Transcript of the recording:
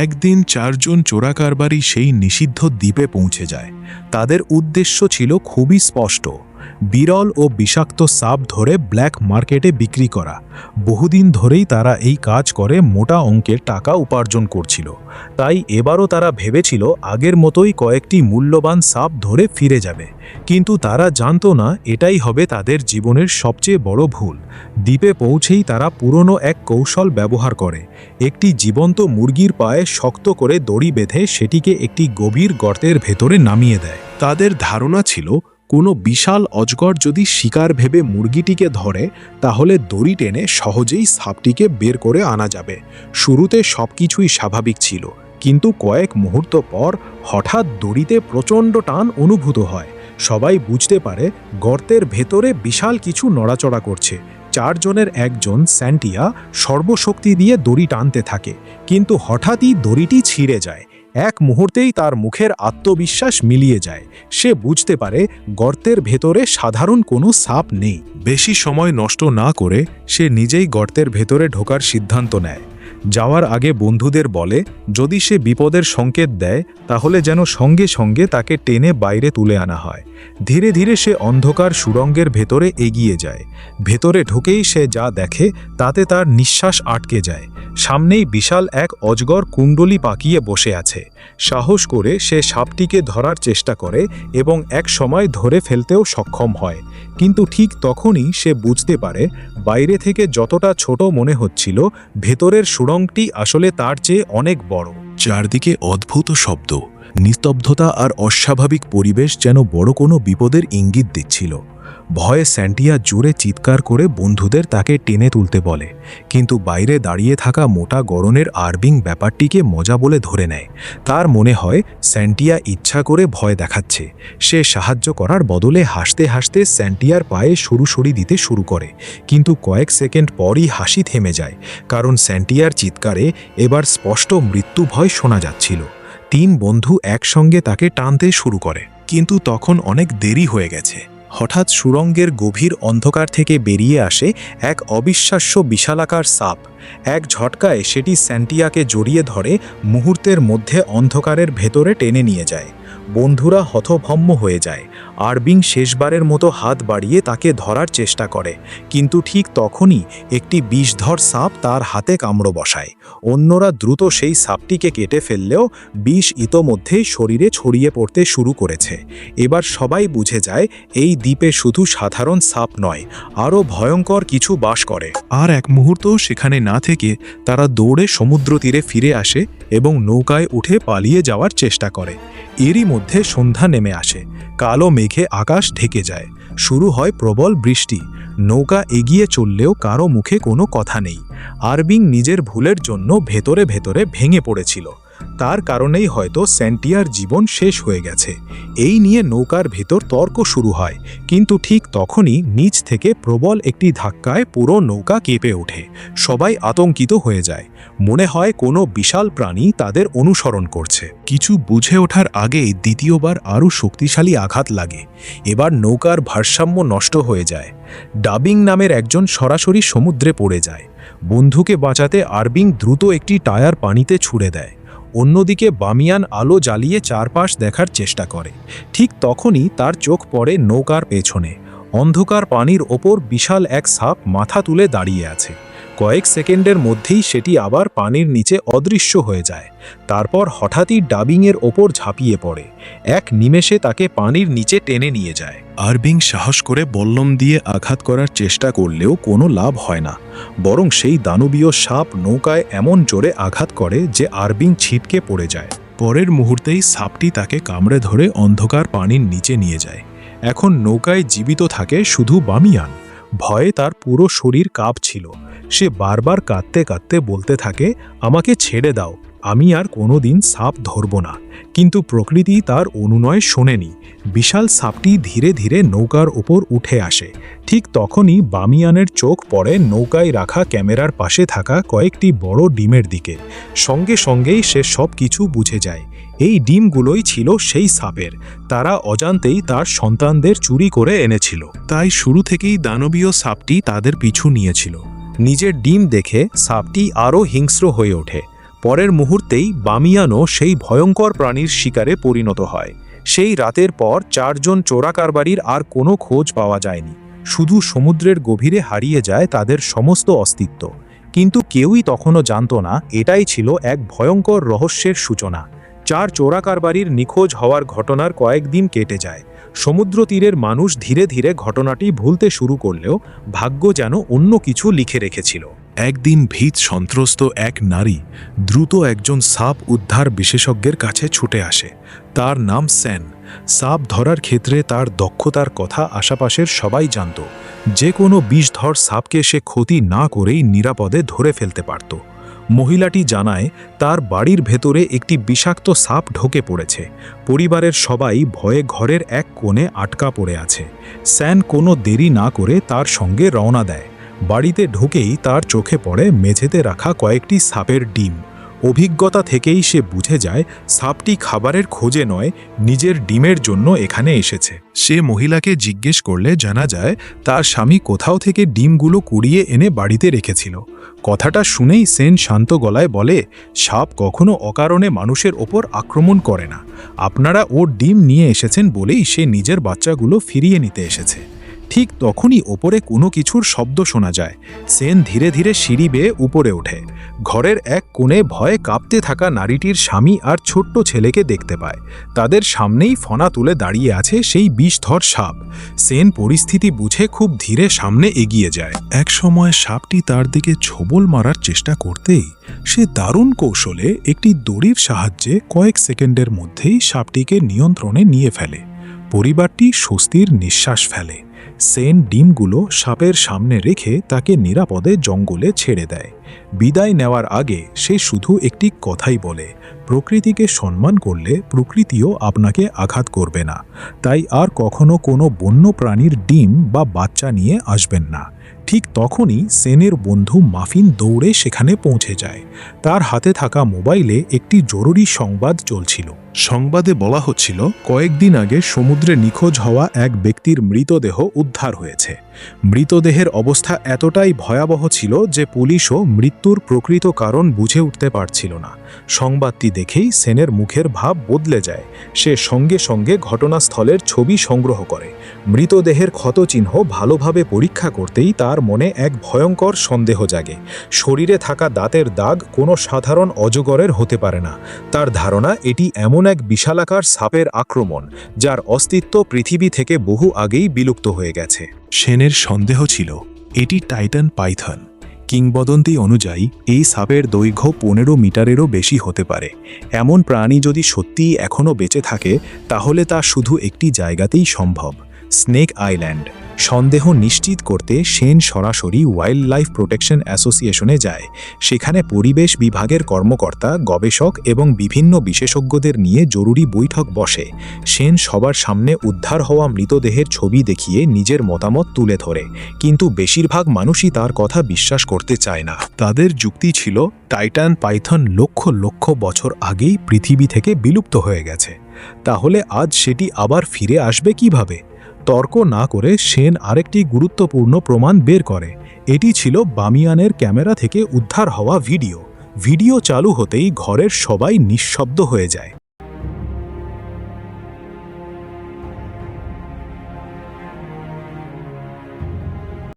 একদিন 4 জন চোরাকারবারি সেই নিষিদ্ধ দ্বীপে পৌঁছে যায়। তাদের উদ্দেশ্য ছিল খুবই স্পষ্ট, বিরল ও বিষাক্ত সাপ ধরে ব্ল্যাক মার্কেটে বিক্রি করা। বহুদিন ধরেই তারা এই কাজ করে মোটা অঙ্কের টাকা উপার্জন করছিল। তাই এবারও তারা ভেবেছিল আগের মতোই কয়েকটি মূল্যবান সাপ ধরে ফিরে যাবে। কিন্তু তারা জানতো না এটাই হবে তাদের জীবনের সবচেয়ে বড় ভুল। দ্বীপে পৌঁছেই তারা পুরনো এক কৌশল ব্যবহার করে। একটি জীবন্ত মুরগির পায়ে শক্ত করে দড়ি বেঁধে সেটিকে একটি গভীর গর্তের ভেতরে নামিয়ে দেয়। তাদের ধারণা ছিল কোনো বিশাল অজগর যদি শিকার ভেবে মুরগিটিকে ধরে তাহলে দড়ি টেনে সহজেই সাপটিকে বের করে আনা যাবে। শুরুতে সবকিছুই স্বাভাবিক ছিল, কিন্তু কয়েক মুহূর্ত পর হঠাৎ দড়িতে প্রচণ্ড টান অনুভূত হয়। সবাই বুঝতে পারে গর্তের ভেতরে বিশাল কিছু নড়াচড়া করছে। 4 জনের একজন স্যান্টিয়া সর্বশক্তি দিয়ে দড়ি টানতে থাকে, কিন্তু হঠাৎই দড়িটি ছিঁড়ে যায়। এক মুহূর্তেই তার মুখের আত্মবিশ্বাস মিলিয়ে যায়। সে বুঝতে পারে গর্তের ভেতরে সাধারণ কোনো সাপ নেই। বেশি সময় নষ্ট না করে সে নিজেই গর্তের ভেতরে ঢোকার সিদ্ধান্ত নেয়। যাওয়ার আগে বন্ধুদের বলে যদি সে বিপদের সংকেত দেয় তাহলে যেন সঙ্গে সঙ্গে তাকে টেনে বাইরে তুলে আনা হয়। ধীরে ধীরে সে অন্ধকার সুড়ঙ্গের ভেতরে এগিয়ে যায়। ভেতরে ঢুকেই সে যা দেখে তাতে তার নিঃশ্বাস আটকে যায়। সামনেই বিশাল এক অজগর কুণ্ডলি পাকিয়ে বসে আছে। সাহস করে সে সাপটিকে ধরার চেষ্টা করে এবং এক সময় ধরে ফেলতেও সক্ষম হয়। কিন্তু ঠিক তখনই সে বুঝতে পারে বাইরে থেকে যতটা ছোট মনে হচ্ছিল ভেতরের সুড়ঙ্গটি আসলে তার চেয়ে অনেক বড়। চারদিকে অদ্ভুত শব্দ, নিস্তব্ধতা আর অস্বাভাবিক পরিবেশ যেন বড় কোনো বিপদের ইঙ্গিত দিচ্ছিল। ভয়ে স্যান্টিয়া জোরে চিৎকার করে বন্ধুদের তাকে টেনে তুলতে বলে, কিন্তু বাইরে দাঁড়িয়ে থাকা মোটা গড়নের আরবিং ব্যাপারটিকে মজা বলে ধরে নেয়। তার মনে হয় স্যান্টিয়া ইচ্ছা করে ভয় দেখাচ্ছে। সে সাহায্য করার বদলে হাসতে হাসতে স্যান্টিয়ার পায়ে সরুসরি দিতে শুরু করে, কিন্তু কয়েক সেকেন্ড পরই হাসি থেমে যায়, কারণ স্যান্টিয়ার চিৎকারে এবার স্পষ্ট মৃত্যু ভয় শোনা যাচ্ছিল। 3 বন্ধু একসঙ্গে তাকে টানতে শুরু করে, কিন্তু তখন অনেক দেরি হয়ে গেছে। হঠাৎ সুড়ঙ্গের গভীর অন্ধকার থেকে বেরিয়ে আসে এক অবিশ্বাস্য বিশালাকার সাপ। এক ঝটকায় সেটি স্যান্টিয়াকে জড়িয়ে ধরে মুহূর্তের মধ্যে অন্ধকারের ভেতরে টেনে নিয়ে যায়। বন্ধুরা হতভম্ব হয়ে যায়। আরবিং শেষবারের মতো হাত বাড়িয়ে তাকে ধরার চেষ্টা করে, কিন্তু ঠিক তখনই একটি বিষধর সাপ তার হাতে কামড় বসায়। অন্যরা দ্রুত সেই সাপটিকে কেটে ফেললেও বিষ ইতোমধ্যেই শরীরে ছড়িয়ে পড়তে শুরু করেছে। এবার সবাই বুঝে যায় এই দ্বীপে শুধু সাধারণ সাপ নয়, আরও ভয়ঙ্কর কিছু বাস করে। আর এক মুহূর্ত সেখানে না থেকে তারা দৌড়ে সমুদ্র তীরে ফিরে আসে এবং নৌকায় উঠে পালিয়ে যাওয়ার চেষ্টা করে। এরই মধ্যে সন্ধ্যা নেমে আসে। কালো মেঘে আকাশ ঢেকে যায়। শুরু হয় প্রবল বৃষ্টি। নৌকা এগিয়ে চললেও কারো মুখে কোনো কথা নেই। আরবিং নিজের ভুলের জন্য ভেতরে ভেতরে ভেঙে পড়েছিল। তার কারণেই হয়তো স্যান্টিয়ার জীবন শেষ হয়ে গেছে। এই নিয়ে নৌকার ভেতর তর্ক শুরু হয়, কিন্তু ঠিক তখনই নিচ থেকে প্রবল একটি ধাক্কায় পুরো নৌকা কেঁপে ওঠে। সবাই আতঙ্কিত হয়ে যায়। মনে হয় কোনো বিশাল প্রাণী তাদের অনুসরণ করছে। কিছু বুঝে ওঠার আগেই দ্বিতীয়বার আরও শক্তিশালী আঘাত লাগে। এবার নৌকার ভারসাম্য নষ্ট হয়ে যায়। ডাবিং নামের একজন সরাসরি সমুদ্রে পড়ে যায়। বন্ধুকে বাঁচাতে আরবিং দ্রুত একটি টায়ার পানিতে ছুঁড়ে দেয়। অন্যদিকে বামিয়ান আলো জ্বালিয়ে চারপাশ দেখার চেষ্টা করে। ঠিক তখনই তার চোখ পড়ে নৌকার পেছনে। অন্ধকার পানির ওপর বিশাল এক সাপ মাথা তুলে দাঁড়িয়ে আছে। কয়েক সেকেন্ডের মধ্যেই সেটি আবার পানির নিচে অদৃশ্য হয়ে যায়। তারপর হঠাৎই ডাবিংয়ের ওপর ঝাঁপিয়ে পড়ে। এক নিমেষে তাকে পানির নিচে টেনে নিয়ে যায়। আরবিং সাহস করে বল্লম দিয়ে আঘাত করার চেষ্টা করলেও কোনো লাভ হয় না, বরং সেই দানবীয় সাপ নৌকায় এমন জোরে আঘাত করে যে আরবিং ছিটকে পড়ে যায়। পরের মুহূর্তেই সাপটি তাকে কামড়ে ধরে অন্ধকার পানির নিচে নিয়ে যায়। এখন নৌকায় জীবিত থাকে শুধু বামিয়ান। ভয়ে তার পুরো শরীর কাঁপছিল। সে বারবার কাঁদতে কাঁদতে বলতে থাকে, আমাকে ছেড়ে দাও, আমি আর কোনোদিন সাপ ধরব না। কিন্তু প্রকৃতি তার অনুনয় শোনেনি। বিশাল সাপটি ধীরে ধীরে নৌকার উপর উঠে আসে। ঠিক তখনই বামিয়ানের চোখ পড়ে নৌকায় রাখা ক্যামেরার পাশে থাকা কয়েকটি বড় ডিমের দিকে। সঙ্গে সঙ্গেই সে সব কিছু বুঝে যায়। এই ডিমগুলোই ছিল সেই সাপের। তারা অজান্তেই তার সন্তানদের চুরি করে এনেছিল। তাই শুরু থেকেই দানবীয় সাপটি তাদের পিছু নিয়েছিল। নিজের ডিম দেখে সাপটি আরও হিংস্র হয়ে ওঠে। পরের মুহূর্তেই বামিয়ানও সেই ভয়ঙ্কর প্রাণীর শিকারে পরিণত হয়। সেই রাতের পর 4 জন চোরা কারবারির আর কোনো খোঁজ পাওয়া যায়নি। শুধু সমুদ্রের গভীরে হারিয়ে যায় তাদের সমস্ত অস্তিত্ব। কিন্তু কেউই তখনও জানত না এটাই ছিল এক ভয়ঙ্কর রহস্যের সূচনা। 4 চোরা কারবারির নিখোঁজ হওয়ার ঘটনার কয়েকদিন কেটে যায়। সমুদ্র তীরের মানুষ ধীরে ধীরে ঘটনাটি ভুলতে শুরু করলেও ভাগ্য যেন অন্য কিছু লিখে রেখেছিল। একদিন ভীত সন্ত্রস্ত এক নারী দ্রুত একজন সাপ উদ্ধার বিশেষজ্ঞের কাছে ছুটে আসে। তার নাম সেন। সাপ ধরার ক্ষেত্রে তার দক্ষতার কথা আশেপাশের সবাই জানত। যে কোনো বিষধর সাপকে সে ক্ষতি না করেই নিরাপদে ধরে ফেলতে পারত। মহিলাটি জানায় তার বাড়ির ভেতরে একটি বিষাক্ত সাপ ঢোকে পড়েছে। পরিবারের সবাই ভয়ে ঘরের এক কোণে আটকা পড়ে আছে। স্যান কোনো দেরি না করে তার সঙ্গে রওনা দেয়। বাড়িতে ঢুকেই তার চোখে পড়ে মেঝেতে রাখা কয়েকটি সাপের ডিম। অভিজ্ঞতা থেকেই সে বুঝে যায় সাপটি খাবারের খোঁজে নয়, নিজের ডিমের জন্য এখানে এসেছে। সে মহিলাকে জিজ্ঞেস করলে জানা যায় তার স্বামী কোথাও থেকে ডিমগুলো কুড়িয়ে এনে বাড়িতে রেখেছিল। কথাটা শুনেই সেন শান্ত গলায় বলে, সাপ কখনো অকারণে মানুষের ওপর আক্রমণ করে না। আপনারা ওর ডিম নিয়ে এসেছেন বলেই সে নিজের বাচ্চাগুলো ফিরিয়ে নিতে এসেছে। ঠিক তখনই ওপরে কোনো কিছুর শব্দ শোনা যায়। সেন ধীরে ধীরে সিঁড়ি বেয়ে উপরে ওঠে। ঘরের এক কোণে ভয়ে কাঁপতে থাকা নারীটির স্বামী আর ছোট্ট ছেলেকে দেখতে পায়। তাদের সামনেই ফনা তুলে দাঁড়িয়ে আছে সেই বিষধর সাপ। সেন পরিস্থিতি বুঝে খুব ধীরে সামনে এগিয়ে যায়। এক সময় সাপটি তার দিকে ছোবল মারার চেষ্টা করতেই সে দারুণ কৌশলে একটি দড়ির সাহায্যে কয়েক সেকেন্ডের মধ্যেই সাপটিকে নিয়ন্ত্রণে নিয়ে ফেলে। পরিবারটি স্বস্তির নিঃশ্বাস ফেলে। সেন ডিমগুলো সাপের সামনে রেখে তাকে নিরাপদে জঙ্গলে ছেড়ে দেয়। বিদায় নেওয়ার আগে সে শুধু একটি কথাই বলে, প্রকৃতিকে সম্মান করলে প্রকৃতিও আপনাকে আঘাত করবে না। তাই আর কখনো কোনো বন্য প্রাণীর ডিম বা বাচ্চা নিয়ে আসবেন না। ঠিক তখনই সেনের বন্ধু মাফিন দৌড়ে সেখানে পৌঁছে যায়। তার হাতে থাকা মোবাইলে একটি জরুরি সংবাদ চলছিল। সংবাদে বলা হচ্ছিল কয়েকদিন আগে সমুদ্রে নিখোঁজ হওয়া এক ব্যক্তির মৃতদেহ উদ্ধার হয়েছে। মৃতদেহের অবস্থা এতটাই ভয়াবহ ছিল যে পুলিশও মৃত্যুর প্রকৃত কারণ বুঝে উঠতে পারছিল না। সংবাদটি দেখেই সেনের মুখের ভাব বদলে যায়। সে সঙ্গে সঙ্গে ঘটনাস্থলের ছবি সংগ্রহ করে। মৃতদেহের ক্ষতচিহ্ন ভালোভাবে পরীক্ষা করতেই তার মনে এক ভয়ঙ্কর সন্দেহ জাগে। শরীরে থাকা দাঁতের দাগ কোনো সাধারণ অজগরের হতে পারে না। তার ধারণা এটি এমন এক বিশালাকার সাপের আক্রমণ যার অস্তিত্ব পৃথিবী থেকে বহু আগেই বিলুপ্ত হয়ে গেছে। সেনের সন্দেহ ছিল এটি টাইটান পাইথন। কিংবদন্তি অনুযায়ী এই সাপের দৈর্ঘ্য 15 মিটারেরও বেশি হতে পারে। এমন প্রাণী যদি সত্যিই এখনও বেঁচে থাকে তাহলে তা শুধু একটি জায়গাতেই সম্ভব, স্নেক আইল্যান্ড। সন্দেহ নিশ্চিত করতে সেন সরাসরি ওয়াইল্ড লাইফ প্রোটেকশন অ্যাসোসিয়েশনে যায়। সেখানে পরিবেশ বিভাগের কর্মকর্তা, গবেষক এবং বিভিন্ন বিশেষজ্ঞদের নিয়ে জরুরি বৈঠক বসে। সেন সবার সামনে উদ্ধার হওয়া মৃতদেহের ছবি দেখিয়ে নিজের মতামত তুলে ধরে, কিন্তু বেশিরভাগ মানুষই তার কথা বিশ্বাস করতে চায় না। তাদের যুক্তি ছিল টাইটান পাইথন লক্ষ লক্ষ বছর আগেই পৃথিবী থেকে বিলুপ্ত হয়ে গেছে। তাহলে আজ সেটি আবার ফিরে আসবে কিভাবে? তর্ক না করে সেন আরেকটি গুরুত্বপূর্ণ প্রমাণ বের করে। এটি ছিল বামিয়ানের ক্যামেরা থেকে উদ্ধার হওয়া ভিডিও। ভিডিও চালু হতেই ঘরের সবাই নিঃশব্দ হয়ে যায়।